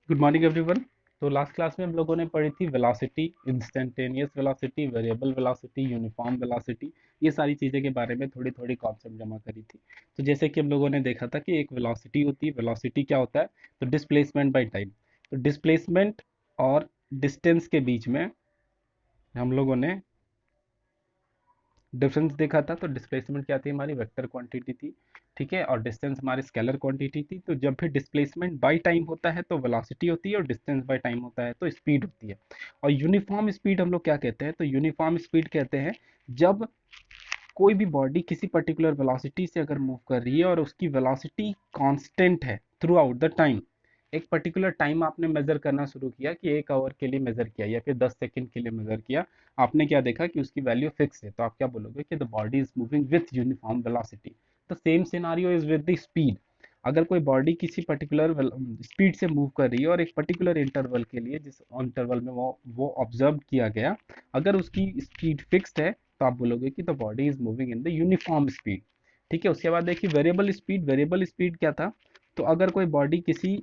Good morning everyone. तो last class में हम लोगों ने पढ़ी थी velocity, instantaneous velocity, variable velocity, uniform velocity. ये सारी चीज़ें के बारे में थोड़ी थोड़ी कॉन्सेप्ट जमा करी थी। तो जैसे कि हम लोगों ने देखा था कि एक वेलोसिटी होती है। वेलोसिटी क्या होता है? तो डिस्प्लेसमेंट बाय टाइम। तो डिस्प्लेसमेंट और डिस्टेंस के बीच में हम लोगों ने डिफरेंस देखा था। तो डिस्प्लेसमेंट क्या थी? हमारी वेक्टर क्वांटिटी थी। ठीक है, और डिस्टेंस हमारी स्केलर क्वांटिटी थी। तो जब भी डिस्प्लेसमेंट बाय टाइम होता है तो वेलोसिटी होती है, और डिस्टेंस बाय टाइम होता है तो स्पीड होती है। और यूनिफॉर्म स्पीड हम लोग क्या कहते हैं? तो यूनिफॉर्म स्पीड कहते हैं जब कोई भी बॉडी किसी पर्टिकुलर वेलोसिटी से अगर मूव कर रही है और उसकी वेलोसिटी कांस्टेंट है थ्रू आउट द टाइम। एक पर्टिकुलर टाइम आपने मेजर करना शुरू किया कि 1 आवर के लिए मेजर किया या फिर 10 सेकंड के लिए मेजर किया। आपने क्या देखा कि उसकी वैल्यू फिक्स है, तो आप क्या बोलोगे कि the body is moving with uniform velocity. The same scenario is with the speed. अगर कोई बॉडी किसी पर्टिकुलर स्पीड से मूव कर रही है और एक पर्टिकुलर इंटरवल के लिए, जिस इंटरवल में वो ऑब्जर्व किया गया, अगर उसकी स्पीड फिक्स्ड है तो आप बोलोगे कि the body is moving in the uniform speed. ठीक है, उसके बाद देखिए वेरिएबल स्पीड। वेरिएबल स्पीड क्या था? तो अगर कोई बॉडी किसी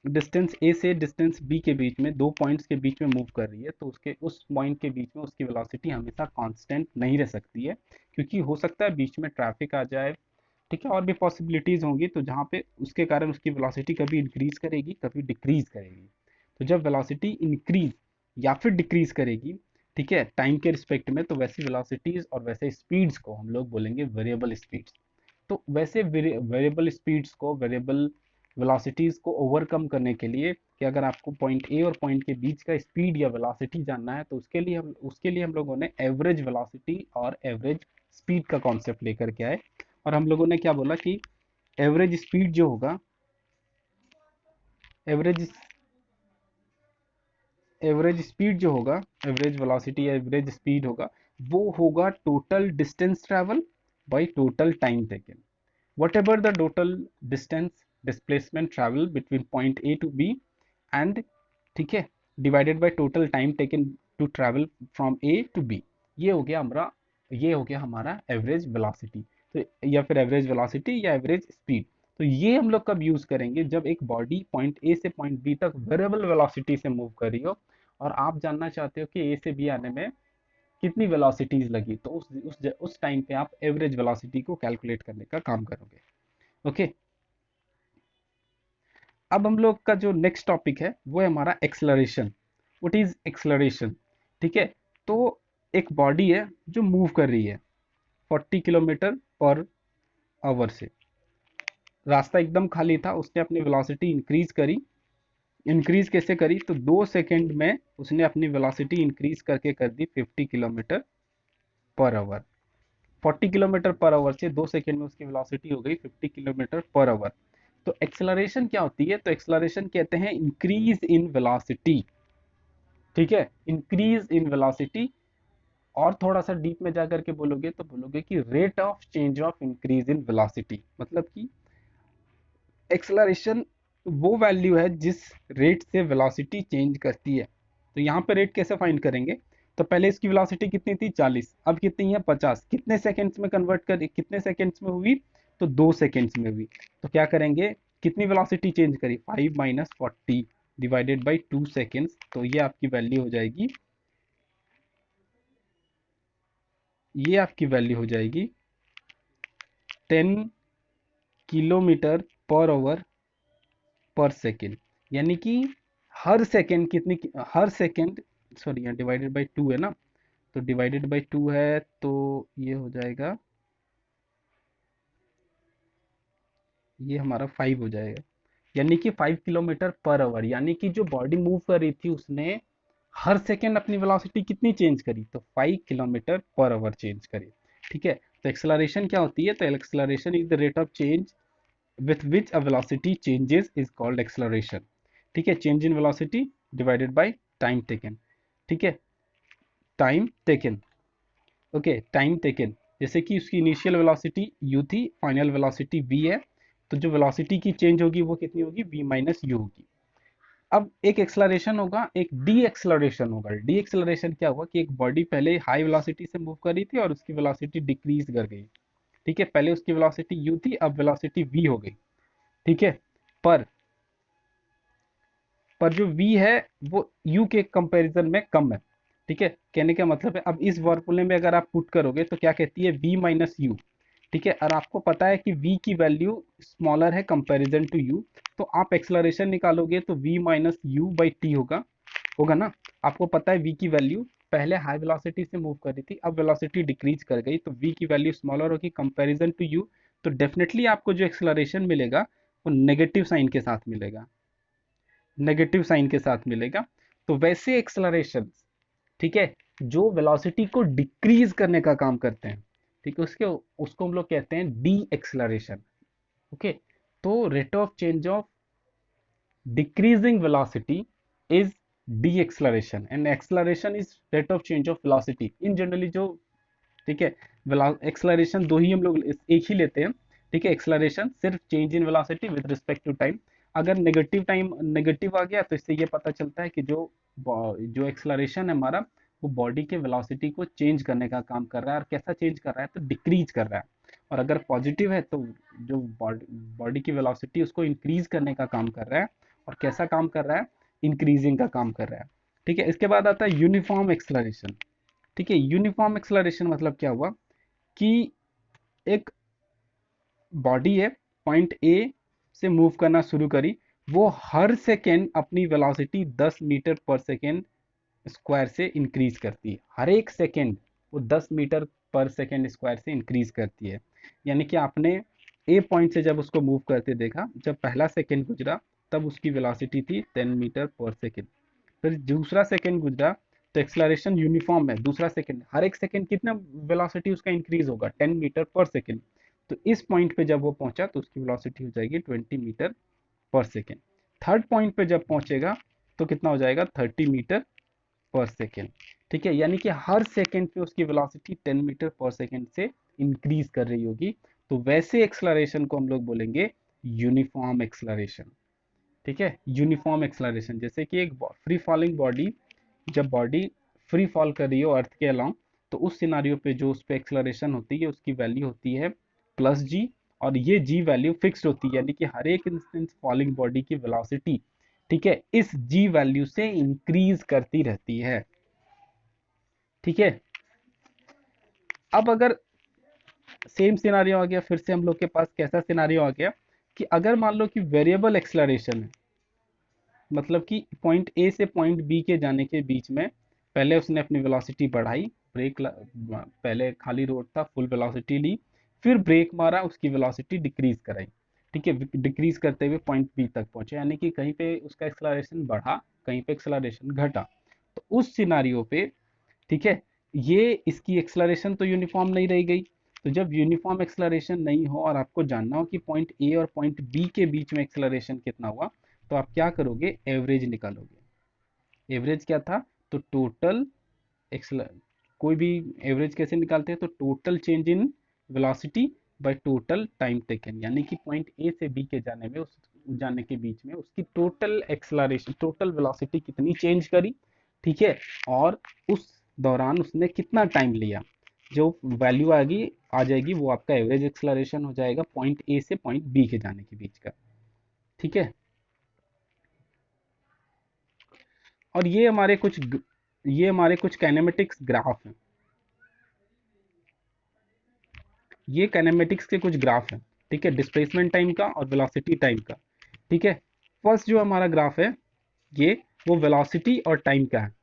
डिस्टेंस ए से डिस्टेंस बी के बीच में, दो पॉइंट्स के बीच में मूव कर रही है, तो उसके उस पॉइंट के बीच में उसकी वेलोसिटी हमेशा कांस्टेंट नहीं रह सकती है, क्योंकि हो सकता है बीच में ट्रैफिक आ जाए। ठीक है, और भी पॉसिबिलिटीज होंगी, तो जहाँ पे उसके कारण उसकी वेलोसिटी कभी इंक्रीज करेगी, कभी डिक्रीज करेगी। तो जब वेलोसिटी इंक्रीज या फिर डिक्रीज करेगी, ठीक है, टाइम के रिस्पेक्ट में, तो वैसी वेलोसिटीज और वैसे स्पीड्स को हम लोग बोलेंगे वेरिएबल स्पीड्स। तो वैसे वेरिएबल स्पीड्स को, वेरिएबल वेलोसिटीज को ओवरकम करने के लिए, कि अगर आपको पॉइंट ए और पॉइंट के बीच का स्पीड या वेलोसिटी जानना है, तो उसके लिए हम लोगों ने एवरेज वेलोसिटी और एवरेज स्पीड का कॉन्सेप्ट लेकर के आए। और हम लोगों ने क्या बोला कि एवरेज स्पीड जो होगा, एवरेज एवरेज स्पीड जो होगा, एवरेज वेलोसिटी या एवरेज स्पीड होगा, वो होगा total distance travel by total time taken. whatever the total distance displacement travel between point A to B, and ठीक है, divided by total time taken to travel from A to B। ये हो गया हमारा average velocity. तो या फिर average velocity या एवरेज स्पीड। तो ये हम लोग कब यूज करेंगे? जब एक बॉडी पॉइंट ए से पॉइंट बी तक वेरिएबल वेलोसिटी से मूव कर रही हो, और आप जानना चाहते हो कि ए से बी आने में कितनी वेलोसिटीज लगी, तो उस टाइम पे आप एवरेज वेलोसिटी को कैलकुलेट करने का काम करोगे। ओके, अब हम लोग का जो नेक्स्ट टॉपिक है वो है हमारा एक्सलरेशन। What is acceleration? ठीक है, तो एक बॉडी है जो मूव कर रही है 40 किलोमीटर पर आवर से। रास्ता एकदम खाली था, उसने अपनी वेलोसिटी इंक्रीज करी। इंक्रीज कैसे करी? तो 2 सेकंड में उसने अपनी वेलोसिटी इंक्रीज करके कर दी 50 kilometre per hour. 40 kilometre per hour से 2 सेकंड में उसकी वेलोसिटी हो गई 50 किलोमीटर पर आवर। तो एक्सेलरेशन क्या होती है? तो एक्सेलरेशन कहते हैं इंक्रीज इन वेलोसिटी। ठीक है, इंक्रीज इन वेलोसिटी। और थोड़ा सा डीप में जाकर के बोलोगे तो बोलोगे कि rate of change of increase in velocity. मतलब कि एक्सेलरेशन वो वैल्यू है जिस रेट से वेलोसिटी चेंज करती है। तो यहाँ पे रेट कैसे फाइंड करेंगे? तो पहले इसकी वेलोसिटी कितनी थी? 40। अब कितनी है? 50। कितने सेकंड्स में कन्वर्ट कर, कितने सेकंड्स में हुई? तो 2 सेकंड्स में हुई। तो क्या करेंगे? कितनी वेलोसिटी चेंज करी? 5 माइनस 40 डिवाइडेड बाई 2 सेकेंड्स। तो ये आपकी वैल्यू हो जाएगी, ये आपकी वैल्यू हो जाएगी 10 किलोमीटर पर आवर पर सेकेंड। यानी कि हर सेकेंड कितनी, हर सेकेंड, सॉरी यहाँ डिवाइडेड बाई 2 है ना, तो डिवाइडेड बाई 2 है, तो ये हो जाएगा, ये हमारा 5 हो जाएगा। यानी कि 5 किलोमीटर पर आवर। यानी कि जो बॉडी मूव कर रही थी उसने हर सेकेंड अपनी वेलोसिटी कितनी चेंज करी? तो 5 किलोमीटर पर आवर चेंज करी। ठीक है, तो एक्सेलरेशन क्या होती है? तो acceleration is the rate of change with which a velocity changes is called acceleration। ठीक है, change in velocity divided by time taken. ठीक है, time taken. Okay, time taken. जैसे कि उसकी इनिशियल वेलोसिटी u थी, फाइनल वेलोसिटी v है, तो जो वेलोसिटी की चेंज होगी वो कितनी होगी? v माइनस यू होगी। अब एक एक्सलरेशन होगा, एक डी एक्सलरेशन होगा। डी एक्सलरेशन क्या होगा कि एक बॉडी पहले हाई वेलोसिटी से मूव कर रही थी और उसकी वेलोसिटी डिक्रीज कर गई। ठीक है, पहले उसकी वेलोसिटी u थी, अब वेलोसिटी v हो गई। ठीक है, पर पर जो v है वो u के कंपैरिजन में कम है। ठीक है, कहने का मतलब है अब इस फॉर्मूले में अगर आप पुट करोगे तो क्या कहती है, v माइनस यू। ठीक है, और आपको पता है कि v की वैल्यू स्मॉलर है कंपैरिजन टू u, तो आप एक्सलरेशन निकालोगे तो v minus you by T होगा, होगा ना। आपको पता है v की वैल्यू पहले हाई वेलोसिटी से मूव कर रही थी, अब वेलोसिटी डिक्रीज कर गई, तो v की वैल्यू स्मॉलर होगी कंपैरिजन टू u, तो डेफिनेटली आपको जो एक्सलरेशन मिलेगा वो नेगेटिव साइन के साथ मिलेगा, नेगेटिव साइन के साथ मिलेगा। तो वैसे एक्सलरेशन, ठीक है, जो वेलोसिटी को डिक्रीज करने का काम करते हैं, ठीक है, उसके उसको हम लोग कहते हैं डी एक्सलरेशन। ओके, तो rate of change of decreasing velocity is deceleration and acceleration is rate of change of velocity in generally जो, ठीक है, एक्सलरेशन दो ही हम लोग एक ही लेते हैं। ठीक है, एक्सलरेशन सिर्फ change in velocity with respect to time. अगर नेगेटिव टाइम नेगेटिव आ गया तो इससे ये पता चलता है कि जो एक्सलरेशन है हमारा वो बॉडी के वेलोसिटी को चेंज करने का काम कर रहा है, और कैसा चेंज कर रहा है, तो डिक्रीज कर रहा है। और अगर पॉजिटिव है तो जो बॉडी की वेलोसिटी उसको इंक्रीज करने का काम कर रहा है, और कैसा काम कर रहा है, इंक्रीजिंग का काम कर रहा है। ठीक है, इसके बाद आता है यूनिफॉर्म एक्सलरेशन। ठीक है, यूनिफॉर्म एक्सलरेशन मतलब क्या हुआ कि एक बॉडी है, पॉइंट ए से मूव करना शुरू करी, वो हर सेकेंड अपनी वेलोसिटी 10 मीटर पर सेकेंड स्क्वायर से इंक्रीज करती है, हर एक सेकेंड वो 10 मीटर पर सेकेंड स्क्वायर से इंक्रीज करती है। यानी कि आपने ए पॉइंट से जब उसको मूव करते देखा, जब पहला सेकेंड गुजरा तब उसकी वेलोसिटी थी 10 मीटर पर सेकेंड, फिर दूसरा सेकेंड गुजरा तो एक्सलरेशन यूनिफॉर्म है, दूसरा सेकेंड हर एक सेकेंड कितना वेलोसिटी उसका इंक्रीज होगा, 10 मीटर पर सेकेंड। तो इस पॉइंट पे जब वो पहुंचा तो उसकी वेलोसिटी हो जाएगी 20 मीटर पर सेकेंड। थर्ड पॉइंट पे जब पहुंचेगा तो कितना हो जाएगा, 30 मीटर पर सेकेंड। ठीक है, यानी कि हर सेकेंड पे उसकी वेलोसिटी 10 मीटर पर सेकेंड से इंक्रीज कर रही होगी। तो वैसे एक्सलरेशन को हम लोग बोलेंगे यूनिफॉर्म एक्सलरेशन। ठीक है, यूनिफॉर्म एक्सलरेशन, जैसे कि एक फ्री फॉलिंग बॉडी, जब बॉडी फ्री फॉल कर रही हो अर्थ के अलाउंग, तो उस सिनारियो पे जो उस पे एक्सलरेशन होती है उसकी वैल्यू होती है प्लस जी, और ये जी वैल्यू फिक्स्ड होती है, यानी कि हर एक इंस्टेंस फॉलिंग बॉडी की वेलोसिटी, ठीक है, इस जी वैल्यू से इंक्रीज करती रहती है। ठीक है, अब अगर सेम सिनारियो आ गया, फिर से हम लोग के पास कैसा सिनारियो आ गया कि अगर मान लो कि वेरिएबल एक्सलरेशन है, मतलब कि पॉइंट ए से पॉइंट बी के जाने के बीच में पहले उसने अपनी वेलोसिटी बढ़ाई, पहले खाली रोड था, फुल वेलोसिटी ली, फिर ब्रेक मारा, उसकी वेलोसिटी डिक्रीज कराई। ठीक है, डिक्रीज करते हुए पॉइंट बी तक पहुंचे, यानी कि कहीं पे उसका एक्सलरेशन बढ़ा, कहीं पे एक्सलरेशन घटा। तो उस सिनारियो पे, ठीक है, ये इसकी एक्सलरेशन तो यूनिफॉर्म नहीं रह गई। तो जब यूनिफॉर्म एक्सलरेशन नहीं हो और आपको जानना हो कि पॉइंट ए और पॉइंट बी के बीच में एक्सलरेशन कितना हुआ, तो आप क्या करोगे, एवरेज निकालोगे। एवरेज क्या था, तो टोटल एक्सल कोई भी एवरेज कैसे निकालते हैं, तो total change in velocity by total time taken, यानी कि पॉइंट ए से बी के जाने में, उस जाने के बीच में उसकी टोटल एक्सलरेशन, टोटल वेलोसिटी कितनी चेंज करी। ठीक है, और उस दौरान उसने कितना टाइम लिया, जो वैल्यू आ जाएगी वो आपका एवरेज एक्सलरेशन हो जाएगा पॉइंट ए से पॉइंट बी के जाने के बीच का। ठीक है, और ये हमारे कुछ काइनेमेटिक्स ग्राफ हैं, ये काइनेमेटिक्स के कुछ ग्राफ हैं। ठीक है, डिस्प्लेसमेंट टाइम का और वेलोसिटी टाइम का। ठीक है, फर्स्ट जो हमारा ग्राफ है ये, वो वेलोसिटी और टाइम का है।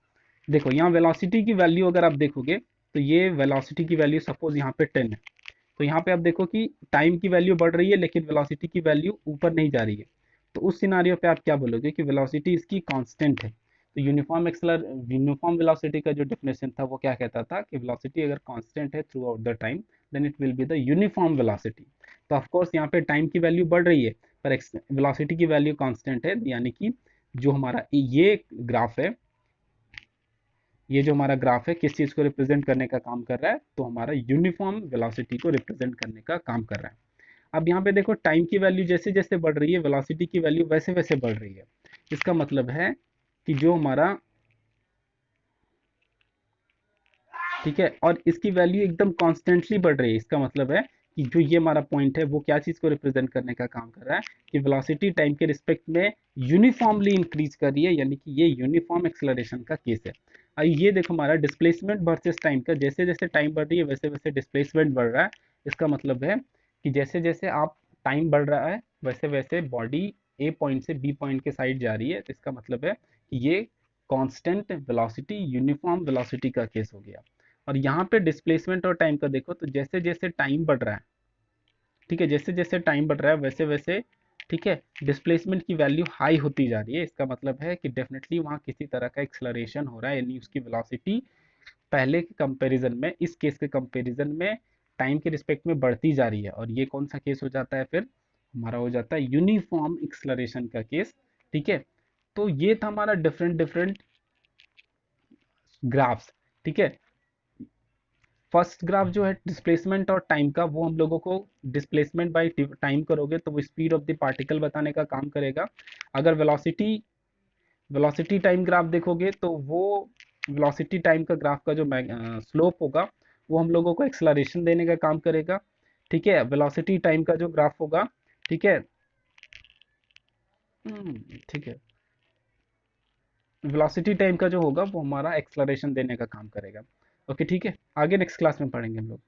देखो यहाँ वेलोसिटी की वैल्यू अगर आप देखोगे, तो ये वेलोसिटी की वैल्यू सपोज यहाँ पे 10 है, तो यहाँ पे आप देखो कि टाइम की वैल्यू बढ़ रही है लेकिन वेलोसिटी की वैल्यू ऊपर नहीं जा रही है। तो उस सिनारियो पे आप क्या बोलोगे कि वेलोसिटी इसकी कांस्टेंट है। तो यूनिफॉर्म वेलोसिटी का जो डेफिनेशन था वो क्या कहता था कि वेलोसिटी अगर कांस्टेंट है throughout the time, then it will be the uniform velocity. तो ऑफ कोर्स यहाँ पे टाइम की वैल्यू बढ़ रही है पर वेलोसिटी की वैल्यू कांस्टेंट है, यानी कि जो हमारा ये ग्राफ है, ये जो हमारा ग्राफ है किस चीज को रिप्रेजेंट करने का काम कर रहा है, तो हमारा यूनिफॉर्म वेलोसिटी को रिप्रेजेंट करने का काम कर रहा है। अब यहाँ पे देखो टाइम की वैल्यू जैसे जैसे बढ़ रही है, वेलोसिटी की वैल्यू वैसे वैसे बढ़ रही है। इसका मतलब है कि जो हमारा, ठीक है, और इसकी वैल्यू एकदम कॉन्स्टेंटली बढ़ रही है, इसका मतलब है कि जो ये हमारा पॉइंट है वो क्या चीज़ को रिप्रेजेंट करने का काम कर रहा है, कि वेलोसिटी टाइम के रिस्पेक्ट में यूनिफॉर्मली इंक्रीज कर रही है, यानी कि ये यूनिफॉर्म एक्सेलरेशन का केस है। अब ये देखो हमारा डिस्प्लेसमेंट वर्सेस टाइम का, जैसे जैसे टाइम बढ़ रही है वैसे वैसे डिस्प्लेसमेंट बढ़ रहा है। इसका मतलब है कि जैसे जैसे आप टाइम बढ़ रहा है वैसे वैसे बॉडी ए पॉइंट से बी पॉइंट के साइड जा रही है। तो इसका मतलब है कि ये कांस्टेंट वेलोसिटी, यूनिफॉर्म वेलोसिटी का केस हो गया। और यहाँ पे डिस्प्लेसमेंट और टाइम का देखो, तो जैसे जैसे टाइम बढ़ रहा है, ठीक है, जैसे जैसे टाइम बढ़ रहा है वैसे वैसे, ठीक है, डिस्प्लेसमेंट की वैल्यू हाई होती जा रही है। इसका मतलब है कि डेफिनेटली वहाँ किसी तरह का एक्सलरेशन हो रहा है, यानी उसकी वेलोसिटी पहले के कंपैरिजन में, इस केस के कंपैरिजन में टाइम के रिस्पेक्ट में बढ़ती जा रही है। और ये कौन सा केस हो जाता है फिर, हमारा हो जाता है यूनिफॉर्म एक्सलरेशन का केस। ठीक है, तो ये था हमारा डिफरेंट डिफरेंट ग्राफ्स। ठीक है, फर्स्ट ग्राफ जो है डिस्प्लेसमेंट और टाइम का, वो हम लोगों को डिस्प्लेसमेंट बाय टाइम करोगे तो वो स्पीड ऑफ द पार्टिकल बताने का काम करेगा। अगर वेलोसिटी वेलोसिटी टाइम ग्राफ देखोगे तो वो वेलोसिटी टाइम का ग्राफ का जो स्लोप होगा वो हम लोगों को एक्सलरेशन देने का काम करेगा। ठीक है, वेलोसिटी टाइम का जो ग्राफ होगा, ठीक है, ठीक है, वेलोसिटी टाइम का जो होगा वो हमारा एक्सलरेशन देने का काम करेगा। ओके, ठीक है, आगे नेक्स्ट क्लास में पढ़ेंगे हम लोग।